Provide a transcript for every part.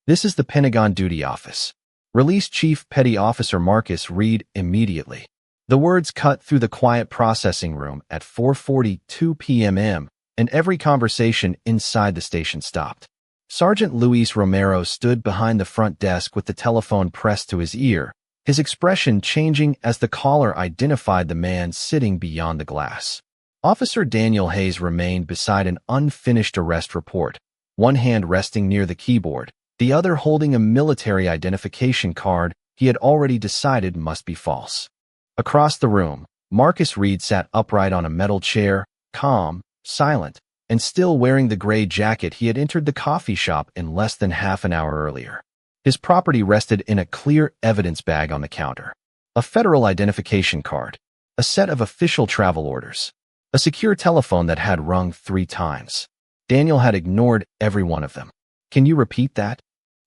This is the Pentagon duty office. Release Chief Petty Officer Marcus Reed immediately. The words cut through the quiet processing room at 4:42 p.m. and every conversation inside the station stopped. Sergeant Luis Romero stood behind the front desk with the telephone pressed to his ear, his expression changing as the caller identified the man sitting beyond the glass. Officer Daniel Hayes remained beside an unfinished arrest report, one hand resting near the keyboard, the other holding a military identification card he had already decided must be false. Across the room, Marcus Reed sat upright on a metal chair, calm, silent, and still wearing the gray jacket he had entered the coffee shop in less than half an hour earlier. His property rested in a clear evidence bag on the counter. A federal identification card, a set of official travel orders, a secure telephone that had rung 3 times. Daniel had ignored every one of them. "Can you repeat that?"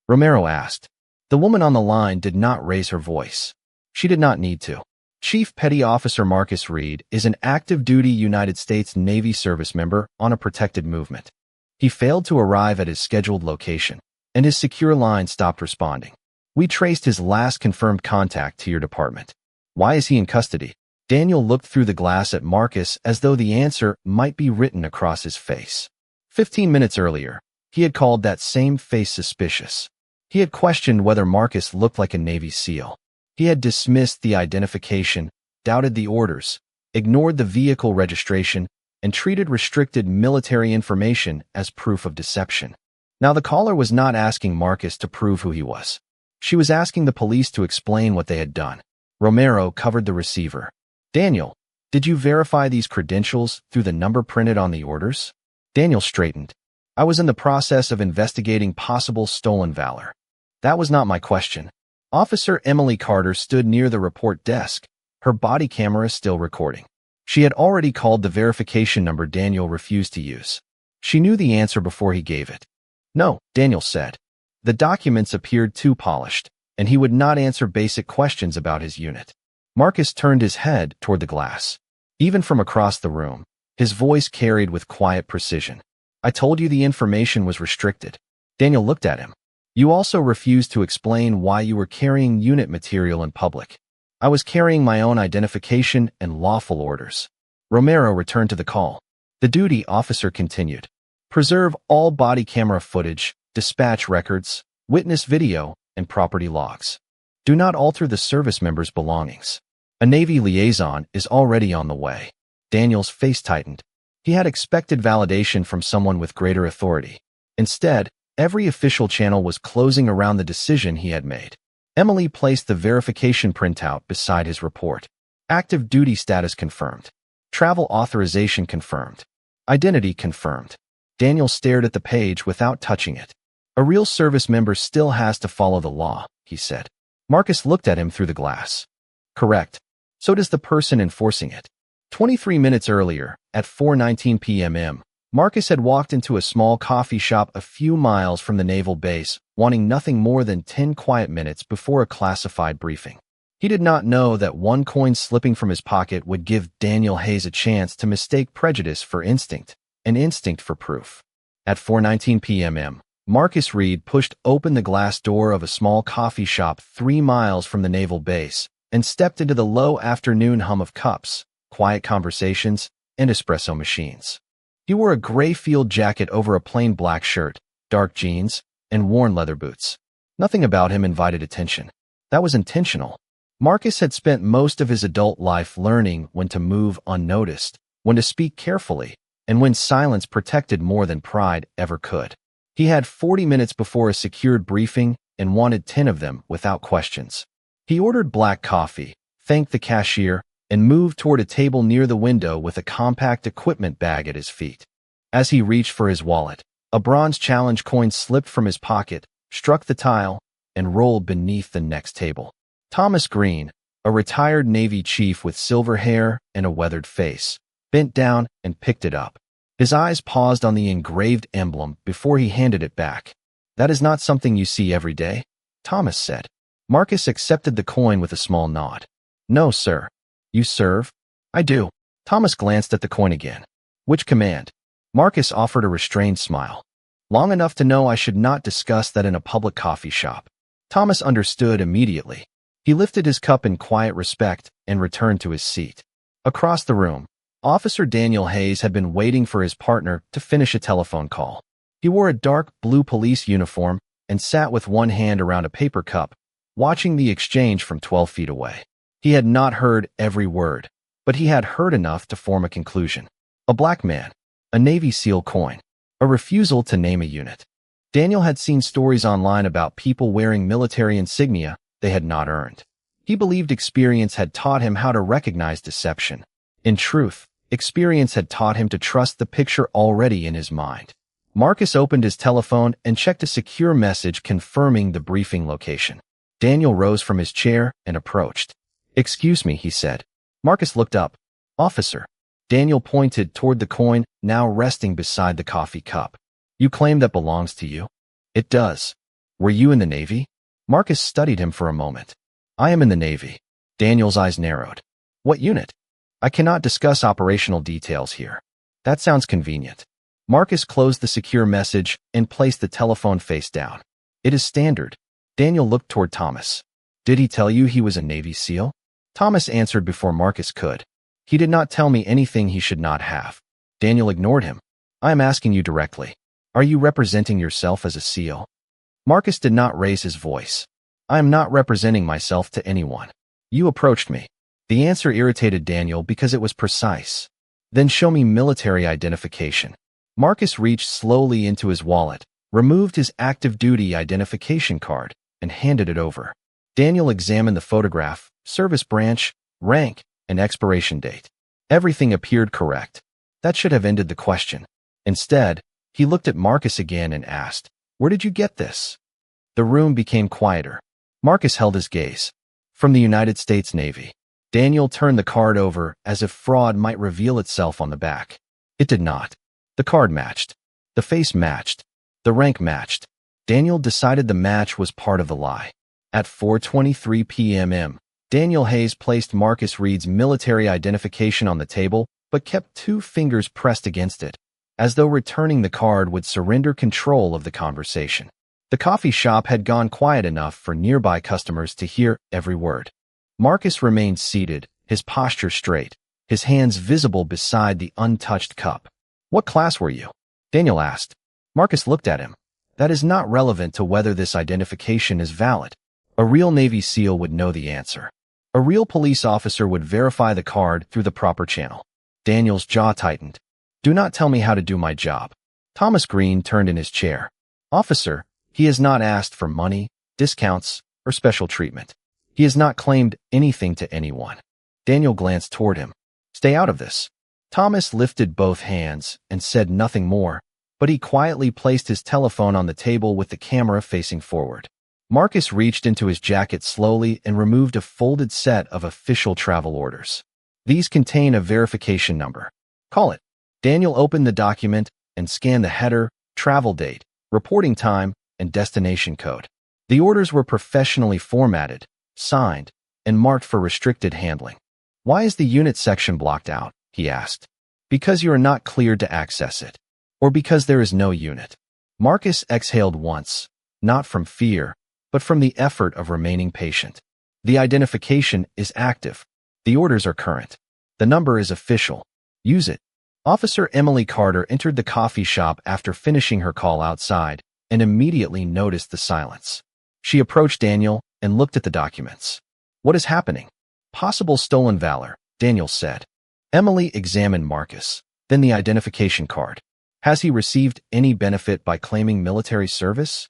Romero asked. The woman on the line did not raise her voice. She did not need to. Chief Petty Officer Marcus Reed is an active-duty United States Navy service member on a protected movement. He failed to arrive at his scheduled location, and his secure line stopped responding. "We traced his last confirmed contact to your department. Why is he in custody?" Daniel looked through the glass at Marcus as though the answer might be written across his face. 15 minutes earlier, he had called that same face suspicious. He had questioned whether Marcus looked like a Navy SEAL. He had dismissed the identification, doubted the orders, ignored the vehicle registration, and treated restricted military information as proof of deception. Now the caller was not asking Marcus to prove who he was. She was asking the police to explain what they had done. Romero covered the receiver. "Daniel, did you verify these credentials through the number printed on the orders?" Daniel straightened. "I was in the process of investigating possible stolen Valor. That was not my question." Officer Emily Carter stood near the report desk, her body camera still recording. She had already called the verification number Daniel refused to use. She knew the answer before he gave it. "No," Daniel said. The documents appeared too polished, and he would not answer basic questions about his unit. Marcus turned his head toward the glass. Even from across the room, his voice carried with quiet precision. "I told you the information was restricted." Daniel looked at him. "You also refused to explain why you were carrying unit material in public." "I was carrying my own identification and lawful orders." Romero returned to the call. The duty officer continued. "Preserve all body camera footage, dispatch records, witness video, and property logs. Do not alter the service member's belongings. A Navy liaison is already on the way." Daniel's face tightened. He had expected validation from someone with greater authority. Instead, every official channel was closing around the decision he had made. Emily placed the verification printout beside his report. Active duty status confirmed. Travel authorization confirmed. Identity confirmed. Daniel stared at the page without touching it. "A real service member still has to follow the law," he said. Marcus looked at him through the glass. "Correct. So does the person enforcing it." 23 minutes earlier, at 4:19 p.m., Marcus had walked into a small coffee shop a few miles from the naval base, wanting nothing more than 10 quiet minutes before a classified briefing. He did not know that one coin slipping from his pocket would give Daniel Hayes a chance to mistake prejudice for instinct, and instinct for proof. At 4:19 p.m., Marcus Reed pushed open the glass door of a small coffee shop 3 miles from the naval base and stepped into the low afternoon hum of cups, quiet conversations, and espresso machines. He wore a gray field jacket over a plain black shirt, dark jeans, and worn leather boots. Nothing about him invited attention. That was intentional. Marcus had spent most of his adult life learning when to move unnoticed, when to speak carefully, and when silence protected more than pride ever could. He had 40 minutes before a secured briefing and wanted 10 of them without questions. He ordered black coffee, thanked the cashier, and moved toward a table near the window with a compact equipment bag at his feet. As he reached for his wallet, a bronze challenge coin slipped from his pocket, struck the tile, and rolled beneath the next table. Thomas Green, a retired Navy chief with silver hair and a weathered face, bent down and picked it up. His eyes paused on the engraved emblem before he handed it back. "That is not something you see every day," Thomas said. Marcus accepted the coin with a small nod. "No, sir." "You serve?" "I do." Thomas glanced at the coin again. "Which command?" Marcus offered a restrained smile. Long enough to know I should not discuss that in a public coffee shop. Thomas understood immediately. He lifted his cup in quiet respect and returned to his seat. Across the room, Officer Daniel Hayes had been waiting for his partner to finish a telephone call. He wore a dark blue police uniform and sat with one hand around a paper cup, watching the exchange from 12 feet away. He had not heard every word, but he had heard enough to form a conclusion. A black man, a Navy SEAL coin, a refusal to name a unit. Daniel had seen stories online about people wearing military insignia they had not earned. He believed experience had taught him how to recognize deception. In truth, experience had taught him to trust the picture already in his mind. Marcus opened his telephone and checked a secure message confirming the briefing location. Daniel rose from his chair and approached. "Excuse me," he said. Marcus looked up. "Officer." Daniel pointed toward the coin now resting beside the coffee cup. "You claim that belongs to you?" "It does." "Were you in the Navy?" Marcus studied him for a moment. "I am in the Navy." Daniel's eyes narrowed. "What unit?" "I cannot discuss operational details here." "That sounds convenient." Marcus closed the secure message and placed the telephone face down. "It is standard." Daniel looked toward Thomas. "Did he tell you he was a Navy SEAL?" Thomas answered before Marcus could. "He did not tell me anything he should not have." Daniel ignored him. "I am asking you directly. Are you representing yourself as a SEAL?" Marcus did not raise his voice. "I am not representing myself to anyone. You approached me." The answer irritated Daniel because it was precise. "Then show me military identification." Marcus reached slowly into his wallet, removed his active duty identification card, and handed it over. Daniel examined the photograph, service branch, rank, and expiration date. Everything appeared correct. That should have ended the question. Instead, he looked at Marcus again and asked, "Where did you get this?" The room became quieter. Marcus held his gaze. "From the United States Navy." Daniel turned the card over as if fraud might reveal itself on the back. It did not. The card matched. The face matched. The rank matched. Daniel decided the match was part of the lie. At 4:23 p.m., Daniel Hayes placed Marcus Reed's military identification on the table, but kept 2 fingers pressed against it, as though returning the card would surrender control of the conversation. The coffee shop had gone quiet enough for nearby customers to hear every word. Marcus remained seated, his posture straight, his hands visible beside the untouched cup. "What class were you?" Daniel asked. Marcus looked at him. "That is not relevant to whether this identification is valid. A real Navy SEAL would know the answer. A real police officer would verify the card through the proper channel." Daniel's jaw tightened. "Do not tell me how to do my job." Thomas Green turned in his chair. "Officer, he has not asked for money, discounts, or special treatment. He has not claimed anything to anyone." Daniel glanced toward him. "Stay out of this." Thomas lifted both hands and said nothing more, but he quietly placed his telephone on the table with the camera facing forward. Marcus reached into his jacket slowly and removed a folded set of official travel orders. "These contain a verification number. Call it." Daniel opened the document and scanned the header, travel date, reporting time, and destination code. The orders were professionally formatted, signed, and marked for restricted handling. "Why is the unit section blocked out?" he asked. "Because you are not cleared to access it. Or because there is no unit." Marcus exhaled once, not from fear, but from the effort of remaining patient. "The identification is active. The orders are current. The number is official. Use it." Officer Emily Carter entered the coffee shop after finishing her call outside and immediately noticed the silence. She approached Daniel and looked at the documents. "What is happening?" "Possible stolen valor," Daniel said. Emily examined Marcus, then the identification card. "Has he received any benefit by claiming military service?"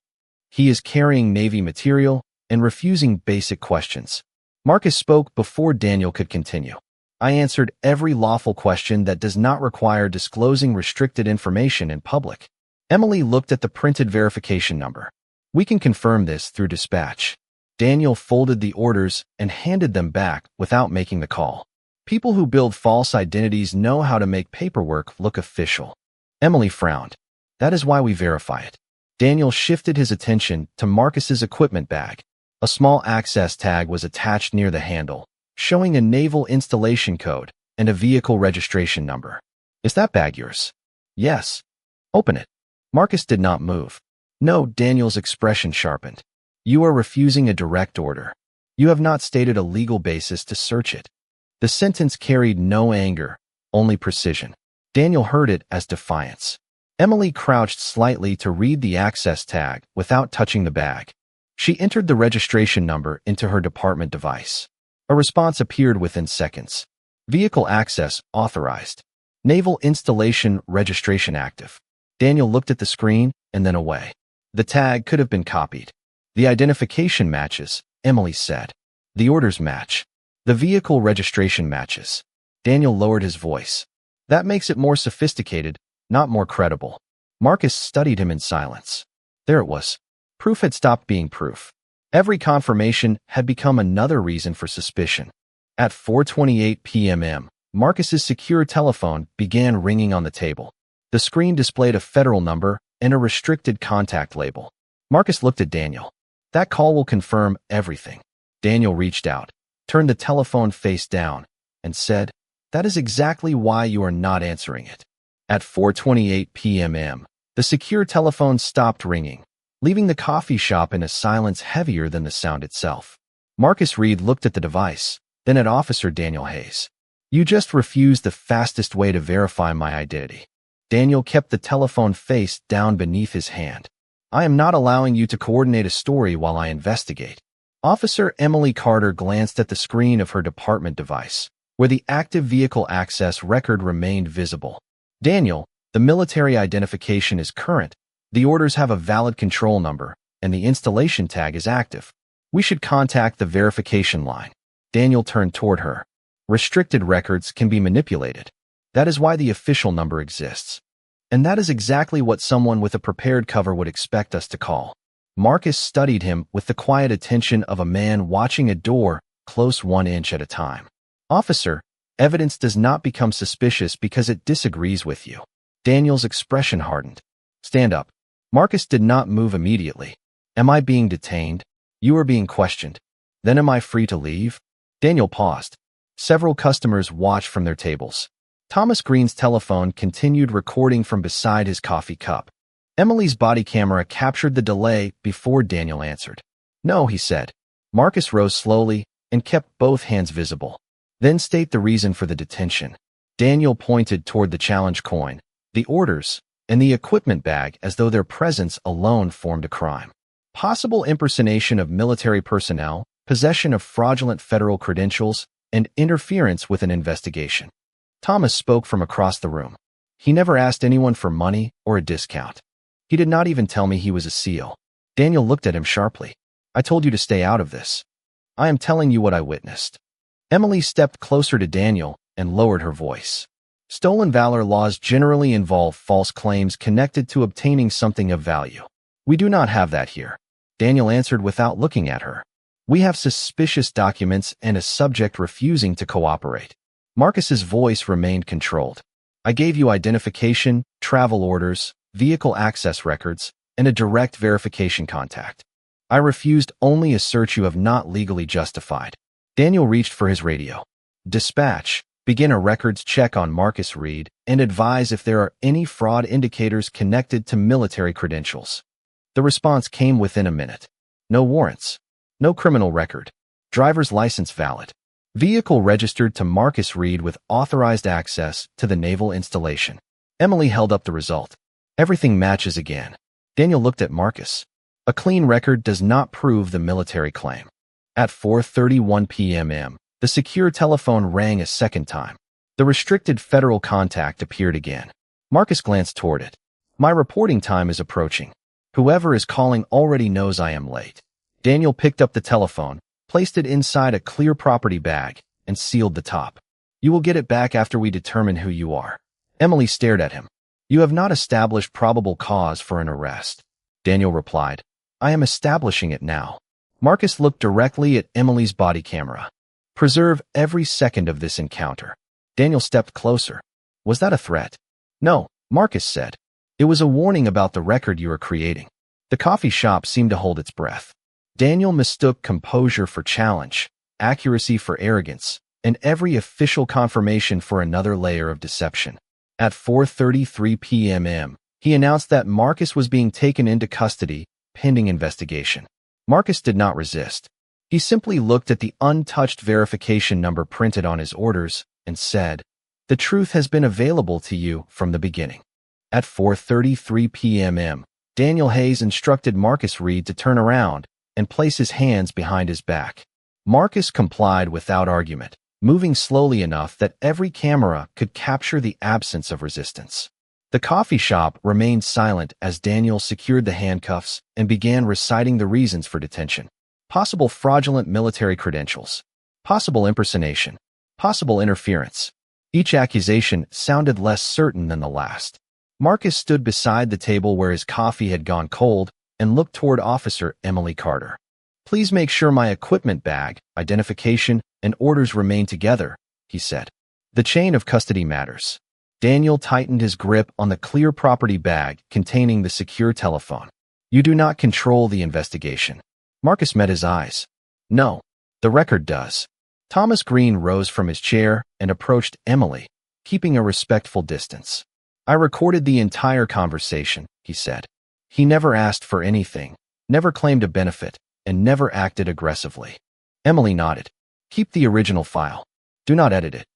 "He is carrying Navy material and refusing basic questions." Marcus spoke before Daniel could continue. "I answered every lawful question that does not require disclosing restricted information in public." Emily looked at the printed verification number. "We can confirm this through dispatch." Daniel folded the orders and handed them back without making the call. People who build false identities know how to make paperwork look official. Emily frowned. "That is why we verify it." Daniel shifted his attention to Marcus's equipment bag. A small access tag was attached near the handle, showing a naval installation code and a vehicle registration number. "Is that bag yours?" "Yes." "Open it." Marcus did not move. No, Daniel's expression sharpened. You are refusing a direct order. You have not stated a legal basis to search it. The sentence carried no anger, only precision. Daniel heard it as defiance. Emily crouched slightly to read the access tag without touching the bag. She entered the registration number into her department device. A response appeared within seconds. Vehicle access authorized. Naval installation registration active. Daniel looked at the screen and then away. The tag could have been copied. The identification matches, Emily said. The orders match. The vehicle registration matches. Daniel lowered his voice. That makes it more sophisticated, not more credible. Marcus studied him in silence. There it was. Proof had stopped being proof. Every confirmation had become another reason for suspicion. At 4:28 p.m., Marcus's secure telephone began ringing on the table. The screen displayed a federal number and a restricted contact label. Marcus looked at Daniel. That call will confirm everything. Daniel reached out, turned the telephone face down, and said, That is exactly why you are not answering it. At 4:28 p.m., the secure telephone stopped ringing, leaving the coffee shop in a silence heavier than the sound itself. Marcus Reed looked at the device, then at Officer Daniel Hayes. You just refused the fastest way to verify my identity. Daniel kept the telephone face down beneath his hand. I am not allowing you to coordinate a story while I investigate. Officer Emily Carter glanced at the screen of her department device, where the active vehicle access record remained visible. Daniel, the military identification is current, the orders have a valid control number, and the installation tag is active. We should contact the verification line. Daniel turned toward her. Restricted records can be manipulated. That is why the official number exists. And that is exactly what someone with a prepared cover would expect us to call. Marcus studied him with the quiet attention of a man watching a door close 1 inch at a time. Officer, evidence does not become suspicious because it disagrees with you. Daniel's expression hardened. Stand up. Marcus did not move immediately. Am I being detained? You are being questioned. Then am I free to leave? Daniel paused. Several customers watched from their tables. Thomas Green's telephone continued recording from beside his coffee cup. Emily's body camera captured the delay before Daniel answered. No, he said. Marcus rose slowly and kept both hands visible. Then state the reason for the detention. Daniel pointed toward the challenge coin, the orders, and the equipment bag as though their presence alone formed a crime. Possible impersonation of military personnel, possession of fraudulent federal credentials, and interference with an investigation. Thomas spoke from across the room. He never asked anyone for money or a discount. He did not even tell me he was a SEAL. Daniel looked at him sharply. I told you to stay out of this. I am telling you what I witnessed. Emily stepped closer to Daniel and lowered her voice. Stolen valor laws generally involve false claims connected to obtaining something of value. We do not have that here. Daniel answered without looking at her. We have suspicious documents and a subject refusing to cooperate. Marcus's voice remained controlled. I gave you identification, travel orders, vehicle access records, and a direct verification contact. I refused only a search you have not legally justified. Daniel reached for his radio. Dispatch, begin a records check on Marcus Reed and advise if there are any fraud indicators connected to military credentials. The response came within a minute. No warrants. No criminal record. Driver's license valid. Vehicle registered to Marcus Reed with authorized access to the naval installation. Emily held up the result. Everything matches again. Daniel looked at Marcus. A clean record does not prove the military claim. At 4:31 p.m., the secure telephone rang a second time. The restricted federal contact appeared again. Marcus glanced toward it. My reporting time is approaching. Whoever is calling already knows I am late. Daniel picked up the telephone, placed it inside a clear property bag, and sealed the top. You will get it back after we determine who you are. Emily stared at him. You have not established probable cause for an arrest. Daniel replied. I am establishing it now. Marcus looked directly at Emily's body camera. Preserve every second of this encounter. Daniel stepped closer. Was that a threat? No, Marcus said. It was a warning about the record you are creating. The coffee shop seemed to hold its breath. Daniel mistook composure for challenge, accuracy for arrogance, and every official confirmation for another layer of deception. At 4:33 p.m., He announced that Marcus was being taken into custody, pending investigation. Marcus did not resist. He simply looked at the untouched verification number printed on his orders and said, "The truth has been available to you from the beginning." At 4:33 p.m., Daniel Hayes instructed Marcus Reed to turn around and place his hands behind his back. Marcus complied without argument, moving slowly enough that every camera could capture the absence of resistance. The coffee shop remained silent as Daniel secured the handcuffs and began reciting the reasons for detention. Possible fraudulent military credentials. Possible impersonation. Possible interference. Each accusation sounded less certain than the last. Marcus stood beside the table where his coffee had gone cold and looked toward Officer Emily Carter. "Please make sure my equipment bag, identification, and orders remain together," he said. "The chain of custody matters." Daniel tightened his grip on the clear property bag containing the secure telephone. "You do not control the investigation." Marcus met his eyes. "No, the record does." Thomas Green rose from his chair and approached Emily, keeping a respectful distance. "I recorded the entire conversation," he said. "He never asked for anything, never claimed a benefit, and never acted aggressively." Emily nodded. "Keep the original file. Do not edit it."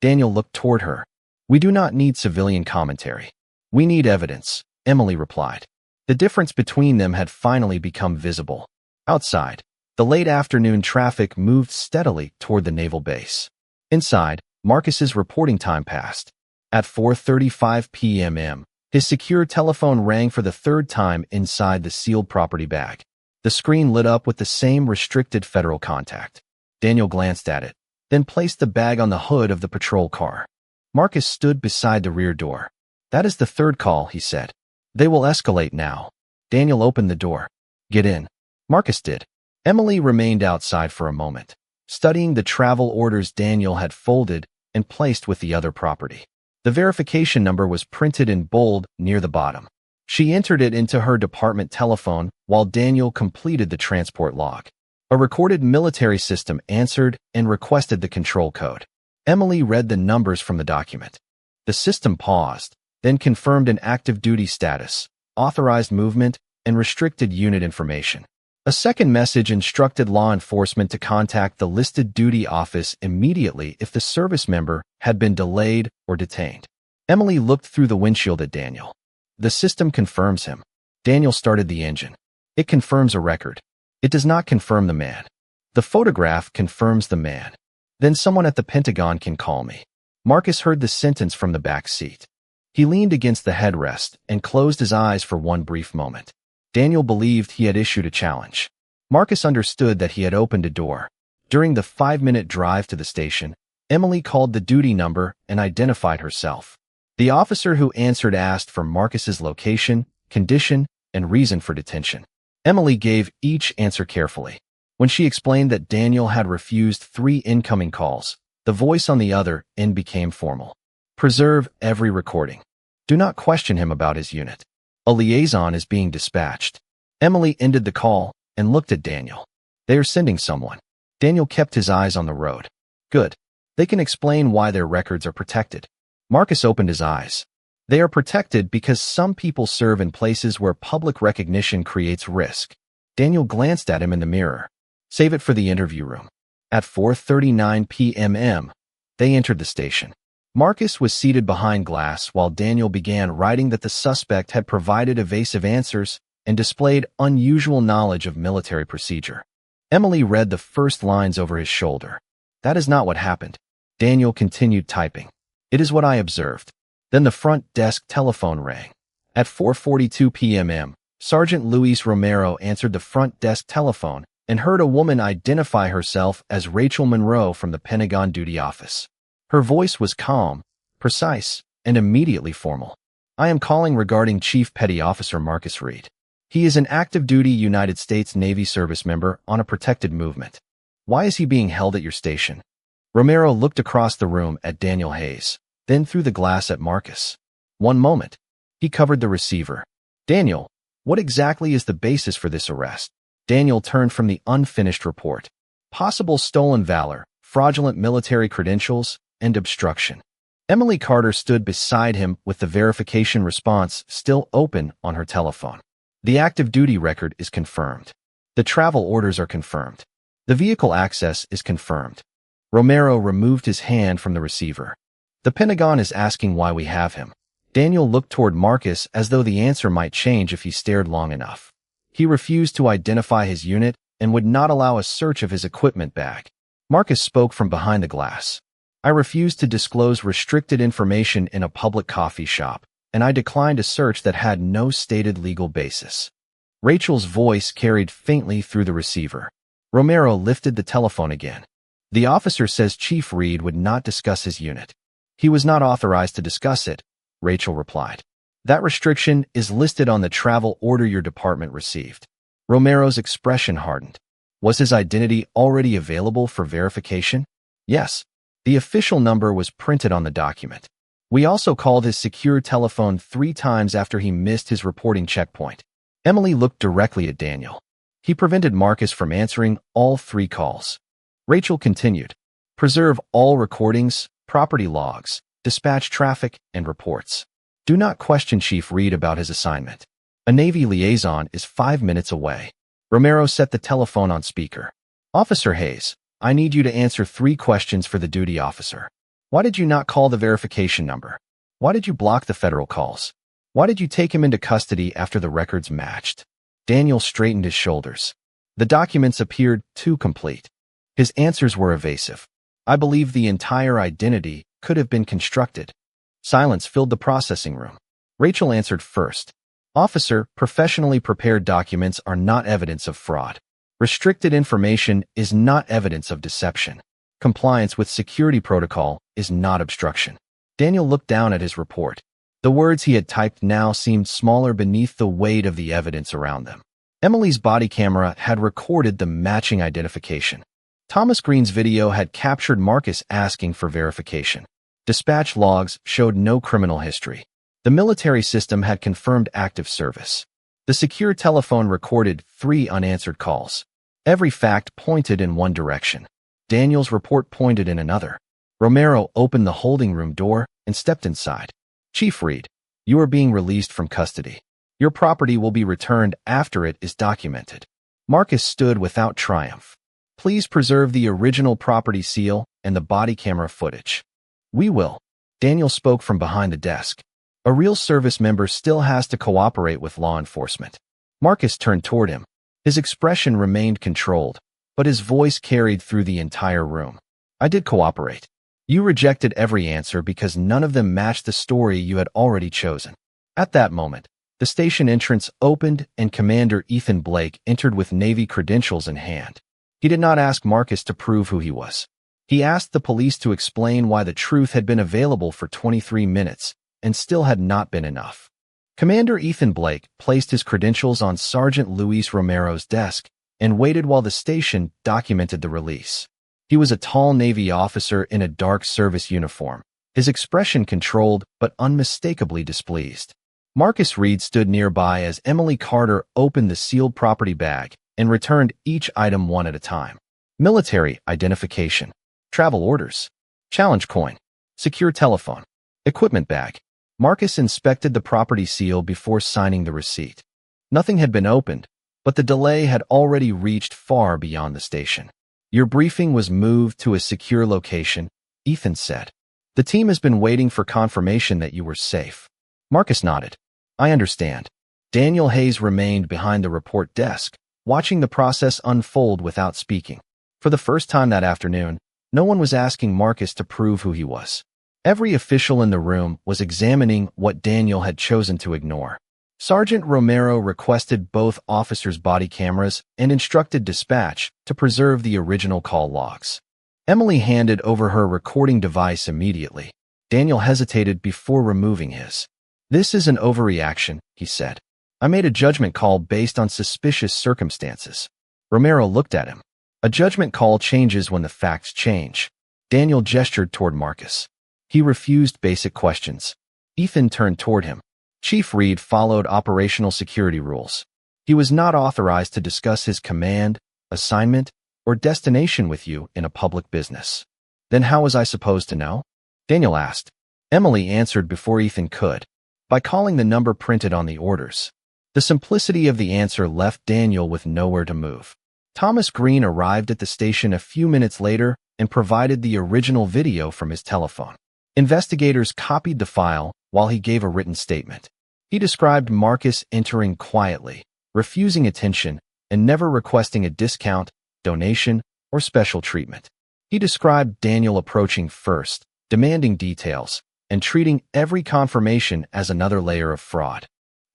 Daniel looked toward her. "We do not need civilian commentary. We need evidence," Emily replied. The difference between them had finally become visible. Outside, the late afternoon traffic moved steadily toward the naval base. Inside, Marcus's reporting time passed. At 4:35 p.m., his secure telephone rang for the third time inside the sealed property bag. The screen lit up with the same restricted federal contact. Daniel glanced at it, then placed the bag on the hood of the patrol car. Marcus stood beside the rear door. "That is the third call," he said. "They will escalate now." Daniel opened the door. "Get in." Marcus did. Emily remained outside for a moment, studying the travel orders Daniel had folded and placed with the other property. The verification number was printed in bold near the bottom. She entered it into her department telephone while Daniel completed the transport log. A recorded military system answered and requested the control code. Emily read the numbers from the document. The system paused, then confirmed an active duty status, authorized movement, and restricted unit information. A second message instructed law enforcement to contact the listed duty office immediately if the service member had been delayed or detained. Emily looked through the windshield at Daniel. "The system confirms him." Daniel started the engine. "It confirms a record. It does not confirm the man. The photograph confirms the man. Then someone at the Pentagon can call me." Marcus heard the sentence from the back seat. He leaned against the headrest and closed his eyes for one brief moment. Daniel believed he had issued a challenge. Marcus understood that he had opened a door. During the 5-minute drive to the station, Emily called the duty number and identified herself. The officer who answered asked for Marcus's location, condition, and reason for detention. Emily gave each answer carefully. When she explained that Daniel had refused 3 incoming calls, the voice on the other end became formal. "Preserve every recording. Do not question him about his unit. A liaison is being dispatched." Emily ended the call and looked at Daniel. "They are sending someone." Daniel kept his eyes on the road. "Good. They can explain why their records are protected." Marcus opened his eyes. "They are protected because some people serve in places where public recognition creates risk." Daniel glanced at him in the mirror. "Save it for the interview room." At 4:39 p.m., they entered the station. Marcus was seated behind glass while Daniel began writing that the suspect had provided evasive answers and displayed unusual knowledge of military procedure. Emily read the first lines over his shoulder. "That is not what happened." Daniel continued typing. "It is what I observed." Then the front desk telephone rang. At 4:42 p.m., Sergeant Luis Romero answered the front desk telephone and heard a woman identify herself as Rachel Monroe from the Pentagon duty office. Her voice was calm, precise, and immediately formal. "I am calling regarding Chief Petty Officer Marcus Reed. He is an active-duty United States Navy service member on a protected movement. Why is he being held at your station?" Romero looked across the room at Daniel Hayes, then through the glass at Marcus. "One moment." He covered the receiver. "Daniel, what exactly is the basis for this arrest?" Daniel turned from the unfinished report. "Possible stolen valor, fraudulent military credentials, and obstruction." Emily Carter stood beside him with the verification response still open on her telephone. The active duty record is confirmed. The travel orders are confirmed. The vehicle access is confirmed. Romero removed his hand from the receiver. The Pentagon is asking why we have him. Daniel looked toward Marcus as though the answer might change if he stared long enough. He refused to identify his unit and would not allow a search of his equipment bag. Marcus spoke from behind the glass. I refused to disclose restricted information in a public coffee shop, and I declined a search that had no stated legal basis. Rachel's voice carried faintly through the receiver. Romero lifted the telephone again. The officer says Chief Reed would not discuss his unit. He was not authorized to discuss it, Rachel replied. That restriction is listed on the travel order your department received. Romero's expression hardened. Was his identity already available for verification? Yes. The official number was printed on the document. We also called his secure telephone 3 times after he missed his reporting checkpoint. Emily looked directly at Daniel. He prevented Marcus from answering all 3 calls. Rachel continued. Preserve all recordings, property logs, dispatch traffic, and reports. Do not question Chief Reed about his assignment. A Navy liaison is 5 minutes away. Romero set the telephone on speaker. Officer Hayes, I need you to answer 3 questions for the duty officer. Why did you not call the verification number? Why did you block the federal calls? Why did you take him into custody after the records matched? Daniel straightened his shoulders. The documents appeared too complete. His answers were evasive. I believe the entire identity could have been constructed. Silence filled the processing room. Rachel answered first. Officer, professionally prepared documents are not evidence of fraud. Restricted information is not evidence of deception. Compliance with security protocol is not obstruction. Daniel looked down at his report. The words he had typed now seemed smaller beneath the weight of the evidence around them. Emily's body camera had recorded the matching identification. Thomas Green's video had captured Marcus asking for verification. Dispatch logs showed no criminal history. The military system had confirmed active service. The secure telephone recorded 3 unanswered calls. Every fact pointed in one direction. Daniel's report pointed in another. Romero opened the holding room door and stepped inside. Chief Reed, you are being released from custody. Your property will be returned after it is documented. Marcus stood without triumph. Please preserve the original property seal and the body camera footage. We will. Daniel spoke from behind the desk. A real service member still has to cooperate with law enforcement. Marcus turned toward him. His expression remained controlled, but his voice carried through the entire room. I did cooperate. You rejected every answer because none of them matched the story you had already chosen. At that moment, the station entrance opened and Commander Ethan Blake entered with Navy credentials in hand. He did not ask Marcus to prove who he was. He asked the police to explain why the truth had been available for 23 minutes and still had not been enough. Commander Ethan Blake placed his credentials on Sergeant Luis Romero's desk and waited while the station documented the release. He was a tall Navy officer in a dark service uniform, his expression controlled but unmistakably displeased. Marcus Reed stood nearby as Emily Carter opened the sealed property bag and returned each item one at a time. Military identification, travel orders, challenge coin, secure telephone, equipment bag. Marcus inspected the property seal before signing the receipt. Nothing had been opened, but the delay had already reached far beyond the station. Your briefing was moved to a secure location, Ethan said. The team has been waiting for confirmation that you were safe. Marcus nodded. I understand. Daniel Hayes remained behind the report desk, watching the process unfold without speaking. For the first time that afternoon, no one was asking Marcus to prove who he was. Every official in the room was examining what Daniel had chosen to ignore. Sergeant Romero requested both officers' body cameras and instructed dispatch to preserve the original call logs. Emily handed over her recording device immediately. Daniel hesitated before removing his. This is an overreaction, he said. I made a judgment call based on suspicious circumstances. Romero looked at him. A judgment call changes when the facts change. Daniel gestured toward Marcus. He refused basic questions. Ethan turned toward him. Chief Reed followed operational security rules. He was not authorized to discuss his command, assignment, or destination with you in a public business. Then how was I supposed to know? Daniel asked. Emily answered before Ethan could, by calling the number printed on the orders. The simplicity of the answer left Daniel with nowhere to move. Thomas Green arrived at the station a few minutes later and provided the original video from his telephone. Investigators copied the file while he gave a written statement. He described Marcus entering quietly, refusing attention, and never requesting a discount, donation, or special treatment. He described Daniel approaching first, demanding details, and treating every confirmation as another layer of fraud.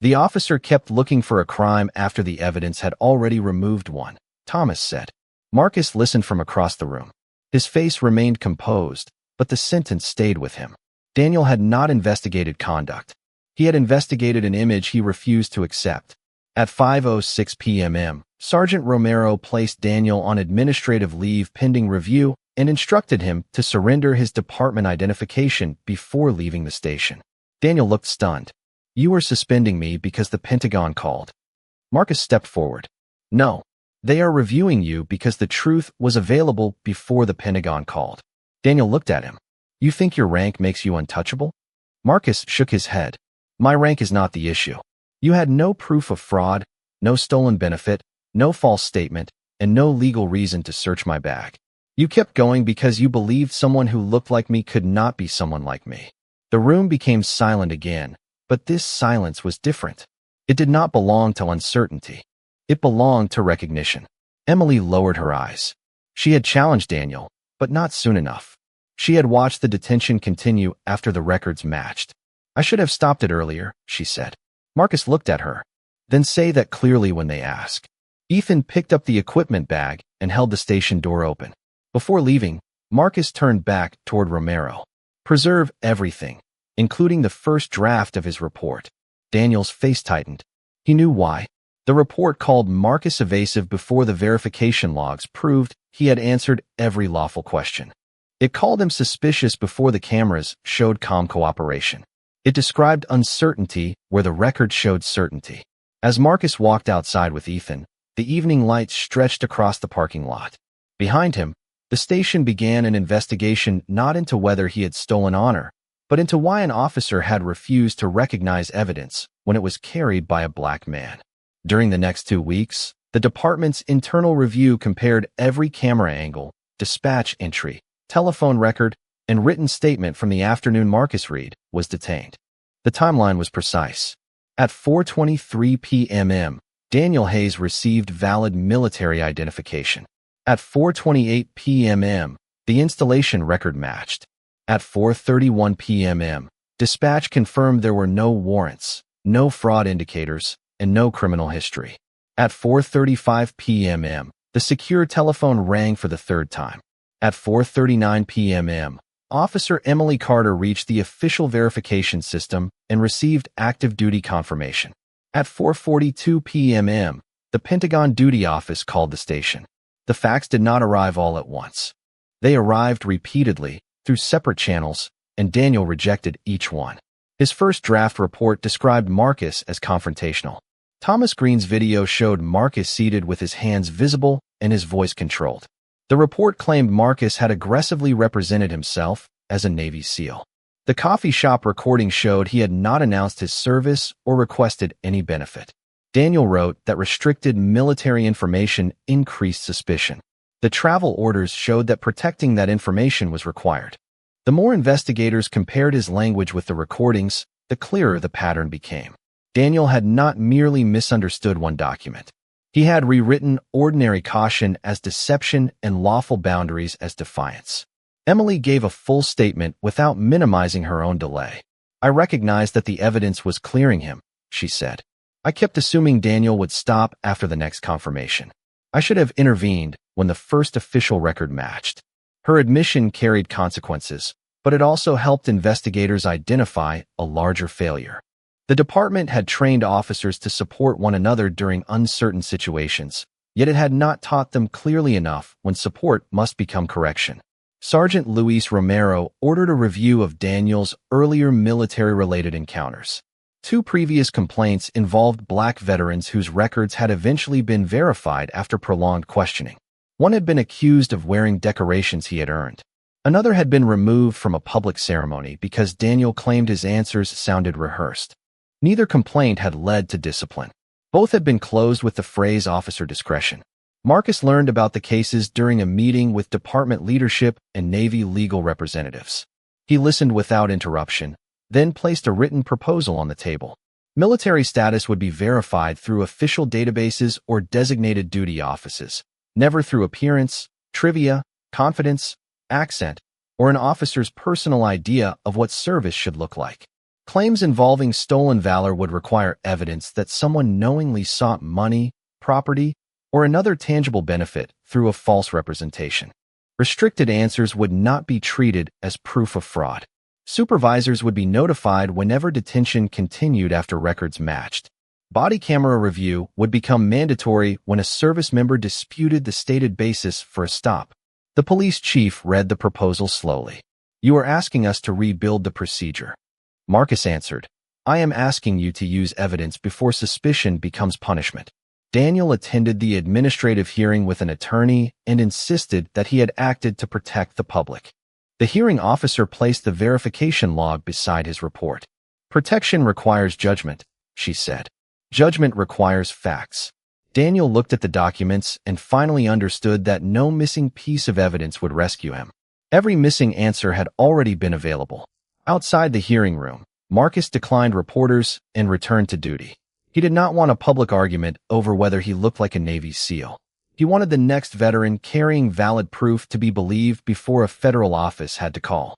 The officer kept looking for a crime after the evidence had already removed one, Thomas said. Marcus listened from across the room. His face remained composed, but the sentence stayed with him. Daniel had not investigated conduct. He had investigated an image he refused to accept. At 5:06 p.m., Sergeant Romero placed Daniel on administrative leave pending review and instructed him to surrender his department identification before leaving the station. Daniel looked stunned. "You are suspending me because the Pentagon called." Marcus stepped forward. "No, they are reviewing you because the truth was available before the Pentagon called." Daniel looked at him. "You think your rank makes you untouchable?" Marcus shook his head. "My rank is not the issue. You had no proof of fraud, no stolen benefit, no false statement, and no legal reason to search my bag. You kept going because you believed someone who looked like me could not be someone like me." The room became silent again, but this silence was different. It did not belong to uncertainty. It belonged to recognition. Emily lowered her eyes. She had challenged Daniel, but not soon enough. She had watched the detention continue after the records matched. "I should have stopped it earlier," she said. Marcus looked at her. "Then say that clearly when they ask." Ethan picked up the equipment bag and held the station door open. Before leaving, Marcus turned back toward Romero. "Preserve everything, including the first draft of his report." Daniel's face tightened. He knew why. The report called Marcus evasive before the verification logs proved he had answered every lawful question. It called him suspicious before the cameras showed calm cooperation. It described uncertainty where the record showed certainty. As Marcus walked outside with Ethan, the evening lights stretched across the parking lot. Behind him, the station began an investigation not into whether he had stolen honor, but into why an officer had refused to recognize evidence when it was carried by a black man. During the next 2 weeks, the department's internal review compared every camera angle, dispatch entry, telephone record, and written statement from the afternoon Marcus Reed was detained. The timeline was precise. At 4:23 p.m., Daniel Hayes received valid military identification. At 4:28 p.m., the installation record matched. At 4:31 p.m., dispatch confirmed there were no warrants, no fraud indicators, and no criminal history. At 4:35 p.m., the secure telephone rang for the third time. At 4:39 p.m., Officer Emily Carter reached the official verification system and received active duty confirmation. At 4:42 p.m., the Pentagon duty office called the station. The facts did not arrive all at once. They arrived repeatedly through separate channels, and Daniel rejected each one. His first draft report described Marcus as confrontational. Thomas Green's video showed Marcus seated with his hands visible and his voice controlled. The report claimed Marcus had aggressively represented himself as a Navy SEAL. The coffee shop recording showed he had not announced his service or requested any benefit. Daniel wrote that restricted military information increased suspicion. The travel orders showed that protecting that information was required. The more investigators compared his language with the recordings, the clearer the pattern became. Daniel had not merely misunderstood one document. He had rewritten ordinary caution as deception and lawful boundaries as defiance. Emily gave a full statement without minimizing her own delay. "I recognized that the evidence was clearing him," she said. "I kept assuming Daniel would stop after the next confirmation. I should have intervened when the first official record matched." Her admission carried consequences, but it also helped investigators identify a larger failure. The department had trained officers to support one another during uncertain situations, yet it had not taught them clearly enough when support must become correction. Sergeant Luis Romero ordered a review of Daniel's earlier military-related encounters. 2 previous complaints involved black veterans whose records had eventually been verified after prolonged questioning. One had been accused of wearing decorations he had earned. Another had been removed from a public ceremony because Daniel claimed his answers sounded rehearsed. Neither complaint had led to discipline. Both had been closed with the phrase officer discretion. Marcus learned about the cases during a meeting with department leadership and Navy legal representatives. He listened without interruption, then placed a written proposal on the table. Military status would be verified through official databases or designated duty offices, never through appearance, trivia, confidence, accent, or an officer's personal idea of what service should look like. Claims involving stolen valor would require evidence that someone knowingly sought money, property, or another tangible benefit through a false representation. Restricted answers would not be treated as proof of fraud. Supervisors would be notified whenever detention continued after records matched. Body camera review would become mandatory when a service member disputed the stated basis for a stop. The police chief read the proposal slowly. "You are asking us to rebuild the procedure." Marcus answered, "I am asking you to use evidence before suspicion becomes punishment." Daniel attended the administrative hearing with an attorney and insisted that he had acted to protect the public. The hearing officer placed the verification log beside his report. "Protection requires judgment," she said. "Judgment requires facts." Daniel looked at the documents and finally understood that no missing piece of evidence would rescue him. Every missing answer had already been available. Outside the hearing room, Marcus declined reporters and returned to duty. He did not want a public argument over whether he looked like a Navy SEAL. He wanted the next veteran carrying valid proof to be believed before a federal office had to call.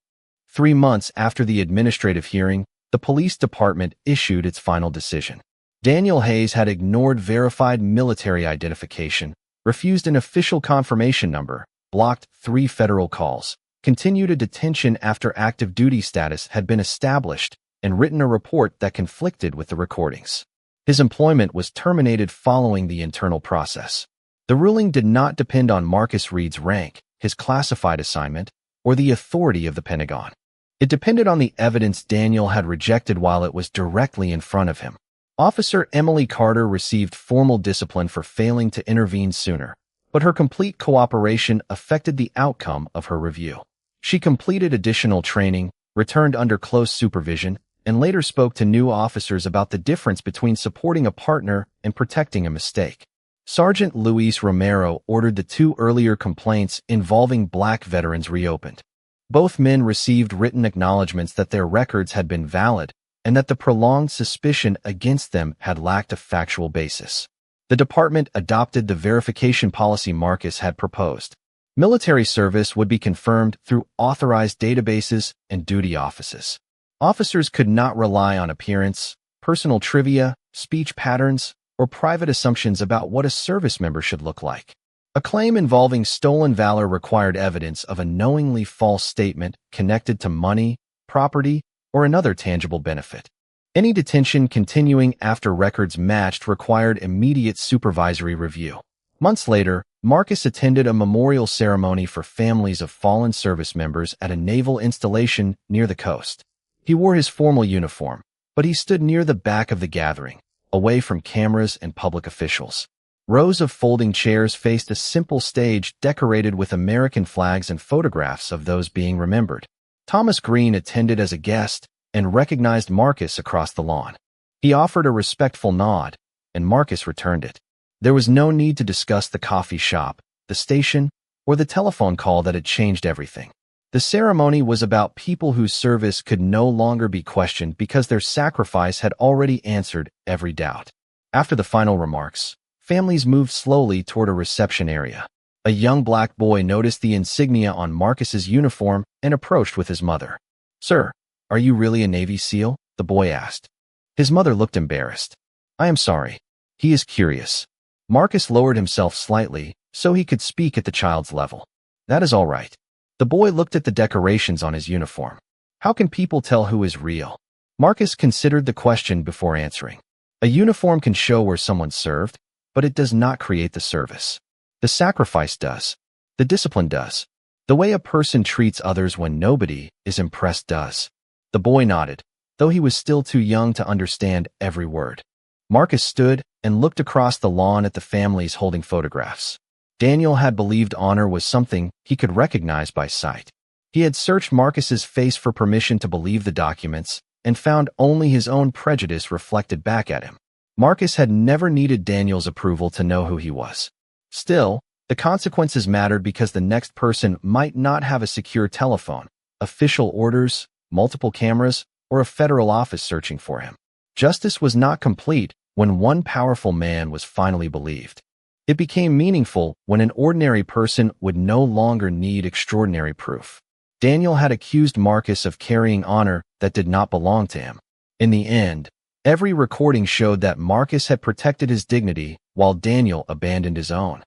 3 months after the administrative hearing, the police department issued its final decision. Daniel Hayes had ignored verified military identification, refused an official confirmation number, blocked 3 federal calls, continued a detention after active duty status had been established, and written a report that conflicted with the recordings. His employment was terminated following the internal process. The ruling did not depend on Marcus Reed's rank, his classified assignment, or the authority of the Pentagon. It depended on the evidence Daniel had rejected while it was directly in front of him. Officer Emily Carter received formal discipline for failing to intervene sooner, but her complete cooperation affected the outcome of her review. She completed additional training, returned under close supervision, and later spoke to new officers about the difference between supporting a partner and protecting a mistake. Sergeant Luis Romero ordered the 2 earlier complaints involving black veterans reopened. Both men received written acknowledgments that their records had been valid and that the prolonged suspicion against them had lacked a factual basis. The department adopted the verification policy Marcus had proposed. Military service would be confirmed through authorized databases and duty offices. Officers could not rely on appearance, personal trivia, speech patterns, or private assumptions about what a service member should look like. A claim involving stolen valor required evidence of a knowingly false statement connected to money, property, or another tangible benefit. Any detention continuing after records matched required immediate supervisory review. Months later, Marcus attended a memorial ceremony for families of fallen service members at a naval installation near the coast. He wore his formal uniform, but he stood near the back of the gathering, away from cameras and public officials. Rows of folding chairs faced a simple stage decorated with American flags and photographs of those being remembered. Thomas Green attended as a guest and recognized Marcus across the lawn. He offered a respectful nod, and Marcus returned it. There was no need to discuss the coffee shop, the station, or the telephone call that had changed everything. The ceremony was about people whose service could no longer be questioned because their sacrifice had already answered every doubt. After the final remarks, families moved slowly toward a reception area. A young black boy noticed the insignia on Marcus's uniform and approached with his mother. "Sir, are you really a Navy SEAL?" the boy asked. His mother looked embarrassed. "I am sorry. He is curious." Marcus lowered himself slightly so he could speak at the child's level. "That is all right." The boy looked at the decorations on his uniform. "How can people tell who is real?" Marcus considered the question before answering. A uniform can show where someone served, but it does not create the service. The sacrifice does. The discipline does. The way a person treats others when nobody is impressed does. The boy nodded, though he was still too young to understand every word. Marcus stood and looked across the lawn at the families holding photographs. Daniel had believed honor was something he could recognize by sight. He had searched Marcus's face for permission to believe the documents and found only his own prejudice reflected back at him. Marcus had never needed Daniel's approval to know who he was. Still, the consequences mattered because the next person might not have a secure telephone, official orders, multiple cameras, or a federal office searching for him. Justice was not complete when one powerful man was finally believed. It became meaningful when an ordinary person would no longer need extraordinary proof. Daniel had accused Marcus of carrying honor that did not belong to him. In the end, every recording showed that Marcus had protected his dignity while Daniel abandoned his own.